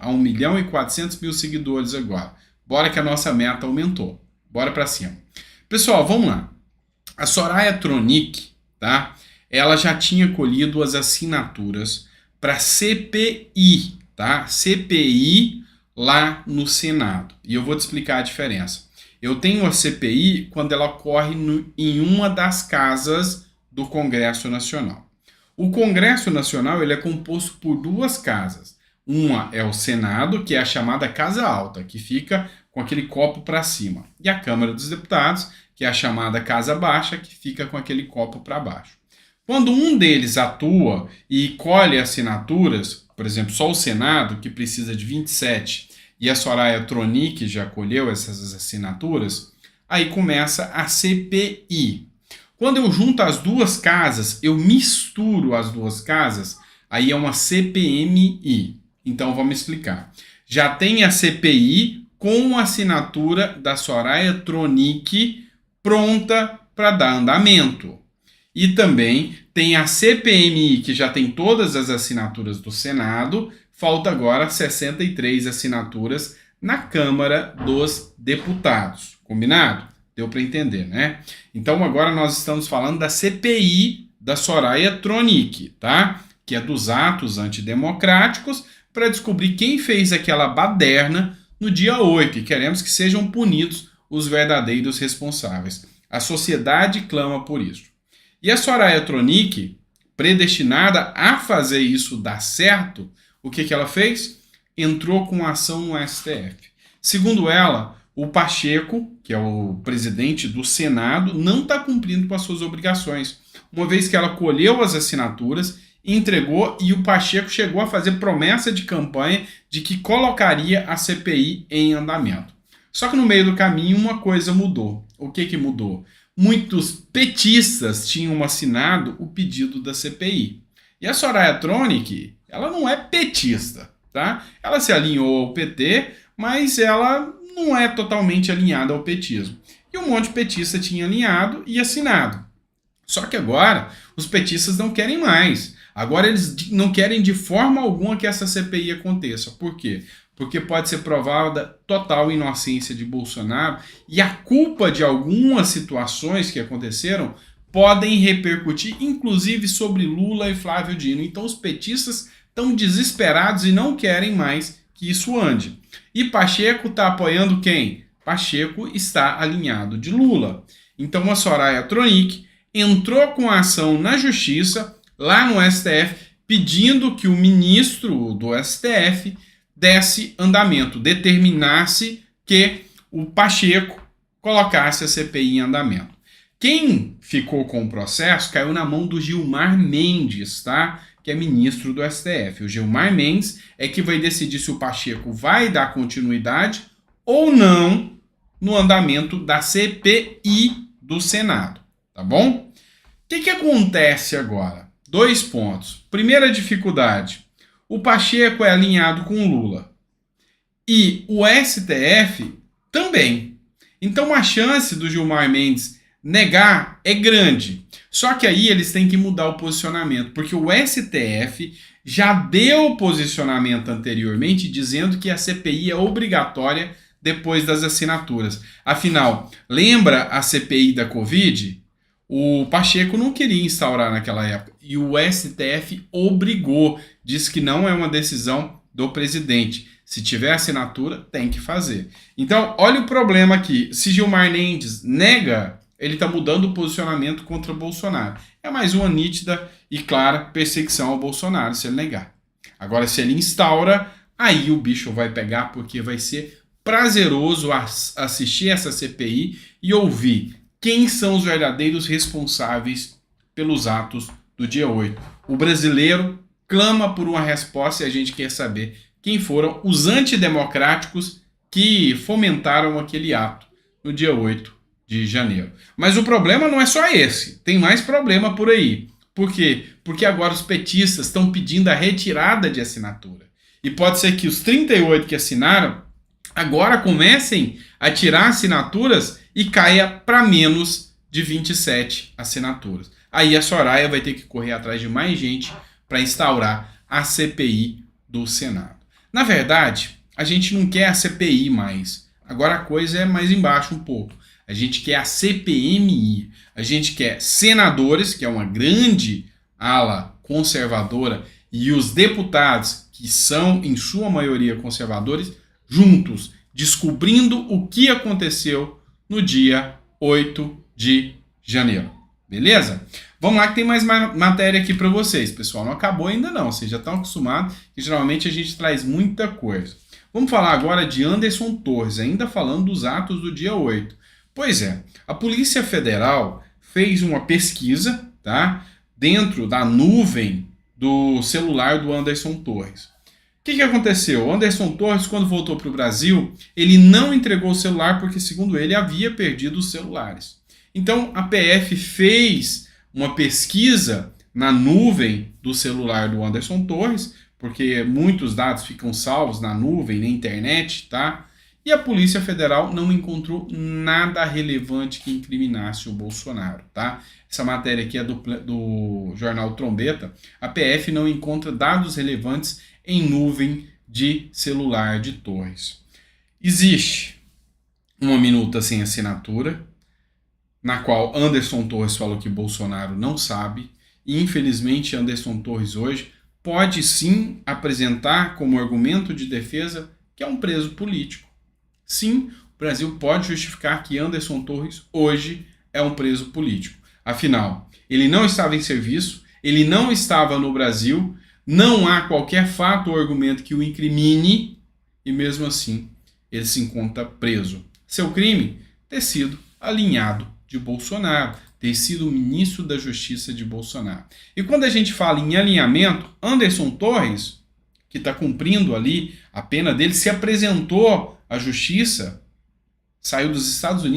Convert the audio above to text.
a 1.400.000 seguidores agora. Bora que a nossa meta aumentou. Bora para cima. Pessoal, vamos lá. A Soraya Tronic, tá? Ela já tinha colhido as assinaturas para CPI, tá? CPI lá no Senado. E eu vou te explicar a diferença. Eu tenho a CPI quando ela ocorre em uma das casas do Congresso Nacional. O Congresso Nacional ele é composto por duas casas. Uma é o Senado, que é a chamada Casa Alta, que fica com aquele copo para cima. E a Câmara dos Deputados, que é a chamada Casa Baixa, que fica com aquele copo para baixo. Quando um deles atua e colhe assinaturas, por exemplo, só o Senado, que precisa de 27, e a Soraya Tronic já colheu essas assinaturas, aí começa a CPI. Quando eu junto as duas casas, eu misturo as duas casas, aí é uma CPMI. Então vamos explicar. Já tem a CPI com a assinatura da Soraya Tronic pronta para dar andamento. E também tem a CPMI, que já tem todas as assinaturas do Senado, falta agora 63 assinaturas na Câmara dos Deputados. Combinado? Deu para entender, né? Então agora nós estamos falando da CPI da Soraya Tronic, tá? Que é dos atos antidemocráticos, para descobrir quem fez aquela baderna no dia 8, e queremos que sejam punidos os verdadeiros responsáveis. A sociedade clama por isso. E a Soraya Tronic, predestinada a fazer isso dar certo, o que ela fez? Entrou com ação no STF. Segundo ela, o Pacheco, que é o presidente do Senado, não está cumprindo com as suas obrigações, uma vez que ela colheu as assinaturas, entregou e o Pacheco chegou a fazer promessa de campanha de que colocaria a CPI em andamento. Só que no meio do caminho uma coisa mudou. O que mudou? Muitos petistas tinham assinado o pedido da CPI. E a Soraya Tronic, ela não é petista, tá? Ela se alinhou ao PT, mas ela não é totalmente alinhada ao petismo. E um monte de petista tinha alinhado e assinado. Só que agora os petistas não querem mais. Agora eles não querem de forma alguma que essa CPI aconteça. Por quê? Porque pode ser provada total inocência de Bolsonaro e a culpa de algumas situações que aconteceram podem repercutir, inclusive, sobre Lula e Flávio Dino. Então os petistas estão desesperados e não querem mais que isso ande. E Pacheco está apoiando quem? Pacheco está alinhado de Lula. Então a Soraya Tronic entrou com a ação na Justiça, lá no STF, pedindo que o ministro do STF desse andamento, determinasse que o Pacheco colocasse a CPI em andamento. Quem ficou com o processo caiu na mão do Gilmar Mendes, tá? Que é ministro do STF. O Gilmar Mendes é que vai decidir se o Pacheco vai dar continuidade ou não no andamento da CPI do Senado, tá bom? O que acontece agora? 2 pontos. Primeira dificuldade. O Pacheco é alinhado com o Lula. E o STF também. Então a chance do Gilmar Mendes negar é grande. Só que aí eles têm que mudar o posicionamento, porque o STF já deu posicionamento anteriormente dizendo que a CPI é obrigatória depois das assinaturas. Afinal, lembra a CPI da Covid? O Pacheco não queria instaurar naquela época e o STF obrigou, diz que não é uma decisão do presidente. Se tiver assinatura, tem que fazer. Então, olha o problema aqui. Se Gilmar Mendes nega, ele está mudando o posicionamento contra Bolsonaro. É mais uma nítida e clara perseguição ao Bolsonaro se ele negar. Agora, se ele instaura, aí o bicho vai pegar, porque vai ser prazeroso assistir essa CPI e ouvir quem são os verdadeiros responsáveis pelos atos do dia 8. O brasileiro clama por uma resposta e a gente quer saber quem foram os antidemocráticos que fomentaram aquele ato no dia 8 de janeiro. Mas o problema não é só esse, tem mais problema por aí. Por quê? Porque agora os petistas estão pedindo a retirada de assinatura. E pode ser que os 38 que assinaram agora comecem a tirar assinaturas e caia para menos de 27 assinaturas. Aí a Soraya vai ter que correr atrás de mais gente para instaurar a CPI do Senado. Na verdade, a gente não quer a CPI mais. Agora a coisa é mais embaixo um pouco. A gente quer a CPMI. A gente quer senadores, que é uma grande ala conservadora, e os deputados, que são em sua maioria conservadores, juntos, descobrindo o que aconteceu no dia 8 de janeiro. Beleza? Vamos lá que tem mais matéria aqui para vocês, pessoal. Não acabou ainda não, vocês já estão acostumados que geralmente a gente traz muita coisa. Vamos falar agora de Anderson Torres, ainda falando dos atos do dia 8. Pois é, a Polícia Federal fez uma pesquisa, tá, dentro da nuvem do celular do Anderson Torres. O que aconteceu? O Anderson Torres, quando voltou para o Brasil, ele não entregou o celular porque, segundo ele, havia perdido os celulares. Então, a PF fez uma pesquisa na nuvem do celular do Anderson Torres, porque muitos dados ficam salvos na nuvem, na internet, tá? E a Polícia Federal não encontrou nada relevante que incriminasse o Bolsonaro, tá? Essa matéria aqui é do jornal Trombeta. A PF não encontra dados relevantes em nuvem de celular de Torres. Existe uma minuta sem assinatura, na qual Anderson Torres falou que Bolsonaro não sabe, e infelizmente Anderson Torres hoje pode sim apresentar como argumento de defesa que é um preso político. Sim, o Brasil pode justificar que Anderson Torres hoje é um preso político. Afinal, ele não estava em serviço, ele não estava no Brasil, não há qualquer fato ou argumento que o incrimine e mesmo assim ele se encontra preso. Seu crime? Ter sido alinhado de Bolsonaro, ter sido o ministro da Justiça de Bolsonaro. E quando a gente fala em alinhamento, Anderson Torres, que está cumprindo ali a pena dele, se apresentou à Justiça, saiu dos Estados Unidos